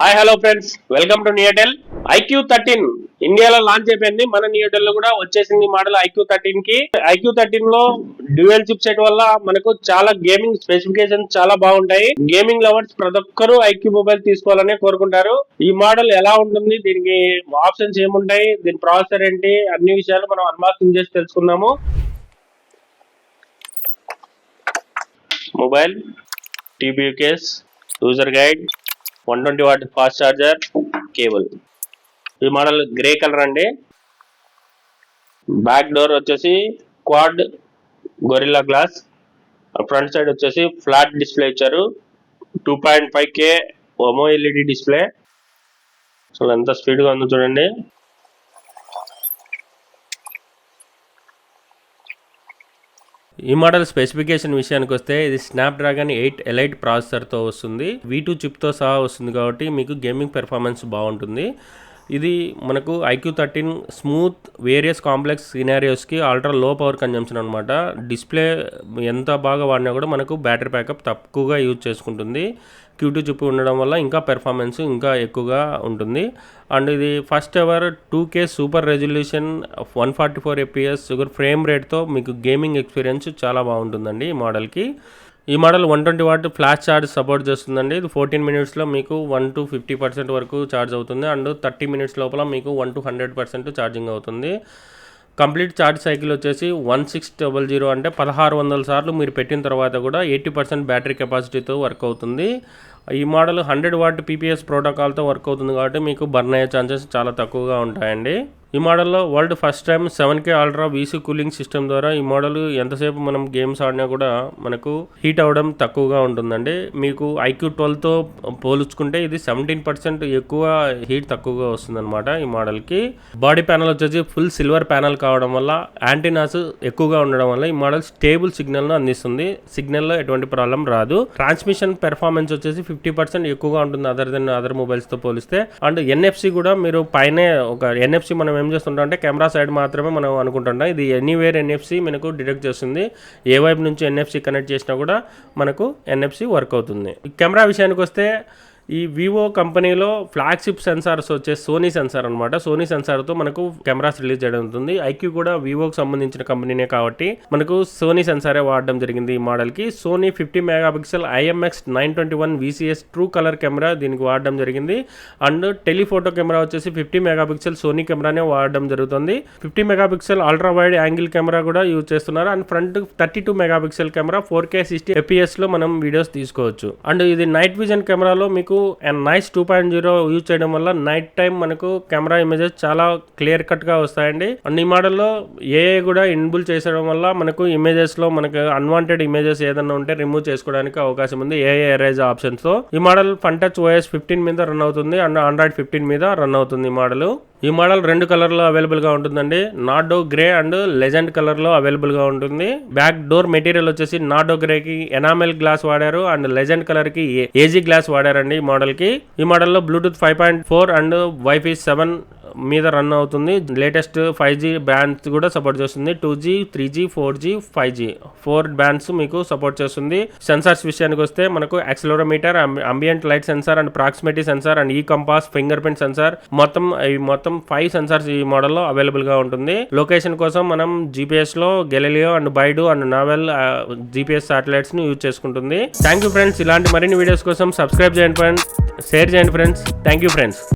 Hi hello friends, welcome to Neotel. IQ13 ఇండియాలో launch అయిపోయింది. మన నియోటెల్ లో కూడా వచ్చేసింది మోడల్ IQ13 కి. IQ13 లో డ్యూయల్ చిప్ సెట్ వల్ల మనకు చాలా గేమింగ్ స్పెసిఫికేషన్ చాలా బాగుంటాయి. గేమింగ్ లవర్స్ ప్రతి ఒక్కరు IQ మొబైల్ తీసుకోవాలని కోరుకుంటారు. ఈ మోడల్ ఎలా ఉంటుంది, దీనికి ఆప్షన్స్ ఏముంటాయి, దీని ప్రాసెసర్ ఏంటి, అన్ని విషయాలు మనం అన్బాక్సింగ్ చేసి తెలుసుకుందాము. Mobile, TPU case, user guide, 120 watt fast charger, cable. ఈ మోడల్ గ్రే కలర్ అండి. బ్యాక్ డోర్ వచ్చేసి quad Gorilla glass. Front side వచ్చేసి ఫ్లాట్ డిస్ప్లే ఇచ్చారు. 2.5K OLED డిస్ప్లే. సో ఎంత స్పీడ్ గా ఉందో చూడండి. ఈ మోడల్ స్పెసిఫికేషన్ విషయానికి వస్తే ఇది స్నాప్డ్రాగన్ 8 ఎలైట్ ప్రాసెసర్తో వస్తుంది. V2 చిప్తో సహా వస్తుంది కాబట్టి మీకు గేమింగ్ పెర్ఫార్మెన్స్ బాగుంటుంది. ఇది మనకు IQ13 స్మూత్ వేరియస్ కాంప్లెక్స్ సినారియోస్కి అల్ట్రా లో పవర్ కన్జంప్షన్ అనమాట. డిస్ప్లే ఎంత బాగా వాడినా కూడా మనకు బ్యాటరీ బ్యాకప్ తక్కువగా యూజ్ చేసుకుంటుంది. Q2 చిప్ ఉండడం వల్ల ఇంకా పెర్ఫార్మెన్స్ ఇంకా ఎక్కువగా ఉంటుంది. అండ్ ఇది first ever 2K super resolution 144 FPS frame రేట్తో మీకు గేమింగ్ ఎక్స్పీరియన్స్ చాలా బాగుంటుందండి ఈ మోడల్కి. ఈ model 120 watt flash charge support చేస్తుందండి. ఇది 14 మినిట్స్లో మీకు 1 to 50% వరకు ఛార్జ్ అవుతుంది. అండ్ 30 మినిట్స్ లోపల మీకు 1 to 100% ఛార్జింగ్ అవుతుంది. కంప్లీట్ ఛార్జ్ సైకిల్ వచ్చేసి 1600 అంటే 1600 సార్లు మీరు పెట్టిన తర్వాత కూడా 80% బ్యాటరీ కెపాసిటీతో వర్క్ అవుతుంది. ఈ మోడల్ 100 వాట్ PPS ప్రోటోకాల్తో వర్క్ అవుతుంది కాబట్టి మీకు బర్న్ అయ్యే ఛాన్సెస్ చాలా తక్కువగా ఉంటాయండి. ఈ మోడల్లో world first time 7K ultra VC cooling system ద్వారా ఈ మోడల్ ఎంతసేపు మనం గేమ్స్ ఆడినా కూడా మనకు హీట్ అవ్వడం తక్కువగా ఉంటుందండి. మీకు IQ12తో పోల్చుకుంటే ఇది 17% ఎక్కువ హీట్ తక్కువగా వస్తుందన్నమాట ఈ మోడల్కి. బాడీ ప్యానల్ వచ్చేసి ఫుల్ సిల్వర్ ప్యానల్ కావడం వల్ల యాంటీనాస్ ఎక్కువగా ఉండడం వల్ల ఈ మోడల్ స్టేబుల్ సిగ్నల్ను అందిస్తుంది. సిగ్నల్లో ఎటువంటి ప్రాబ్లం రాదు. ట్రాన్స్మిషన్ పెర్ఫార్మెన్స్ వచ్చేసి 50% ఎక్కువగా ఉంటుంది అదర్ మొబైల్స్తో పోలిస్తే. అండ్ NFC కూడా మీరు పైనే ఒక NFC మనం ఏం చేస్తుంటాం అంటే కెమెరా సైడ్ మాత్రమే మనం అనుకుంటుంటాం. ఇది ఎనీవేర్ NFC మనకు డిటెక్ట్ చేస్తుంది. ఏ వైపు నుంచి NFC కనెక్ట్ చేసినా కూడా మనకు NFC వర్క్ అవుతుంది. కెమెరా విషయానికి వస్తే ఈ వివో కంపెనీలో ఫ్లాగ్షిప్ సెన్సార్స్ వచ్చే సోనీ సెన్సార్ అనమాట. సోనీ సెన్సార్తో మనకు కెమెరాస్ రిలీజ్ చేయడం ఉంటుంది. IQ కూడా వివోకి సంబంధించిన కంపెనీనే కాబట్టి మనకు సోనీ సెన్సారే వాడడం జరిగింది ఈ మోడల్కి. Sony 50 megapixel IMX 921 VCS true colour camera దీనికి వాడడం జరిగింది. అండ్ టెలిఫోటో కెమెరా వచ్చేసి 50 మెగాపిక్సెల్ సోనీ కెమెరానే వాడడం జరుగుతుంది. 50 megapixel ultra wide angle camera కూడా యూజ్ చేస్తున్నారు. And front 32 megapixel camera 4K 60 FPS లో మనం వీడియోస్ తీసుకోవచ్చు. అండ్ ఇది నైట్ విజన్ కెమెరాలో మీకు నైస్ 2.0 యూజ్ చేయడం వల్ల నైట్ టైం మనకు కెమెరా ఇమేజెస్ చాలా క్లియర్ కట్ గా వస్తాయండి. అండ్ ఈ మోడల్లో AI కూడా ఇన్బుల్ చేసడం వల్ల మనకు ఇమేజెస్ లో మనకు అన్వాంటెడ్ ఇమేజెస్ ఏదైనా ఉంటే రిమూవ్ చేసుకోవడానికి అవకాశం ఉంది AI ఎరేజ్ ఆప్షన్స్ తో. ఈ మోడల్ ఫంటచ్ OS 15 మీద రన్ అవుతుంది అండ్ Android 15 మీద రన్ అవుతుంది ఈ మోడల్. ఈ మోడల్ 2 కలర్లో అవైలబుల్గా ఉంటుందండి. నార్డో గ్రే అండ్ లెజెండ్ కలర్లో అవైలబుల్గా ఉంటుంది. బ్యాక్ డోర్ మెటీరియల్ వచ్చేసి నార్డో గ్రేకి ఎనామెల్ గ్లాస్ వాడారు అండ్ లెజెండ్ కలర్కి AG గ్లాస్ వాడారండి ఈ మోడల్కి. ఈ మోడల్లో బ్లూటూత్ 5.4 అండ్ Wi-Fi 7 మీద రన్ అవుతుంది. లేటెస్ట్ 5G బ్యాండ్స్ కూడా సపోర్ట్ చేస్తుంది. 2G 3G 4G 5G 4 bands మీకు సపోర్ట్ చేస్తుంది. సెన్సార్స్ విషయానికి వస్తే మనకు accelerometer, ambient light sensor and proximity sensor and compass, finger print censor మొత్తం 5 సెన్సార్స్ ఈ మోడల్లో అవైలబుల్ గా ఉంటుంది. లొకేషన్ కోసం మనం GPS లో గెలీలియో అండ్ బైడు అండ్ నావెల్ GPS సాటిలైట్స్ ని యూజ్ చేసుకుంటుంది. Thank you friends. ఇలాంటి మరిన్ని వీడియోస్ కోసం సబ్స్క్రైబ్ చేయండి ఫ్రెండ్స్, షేర్ చేయండి ఫ్రెండ్స్. Thank you friends.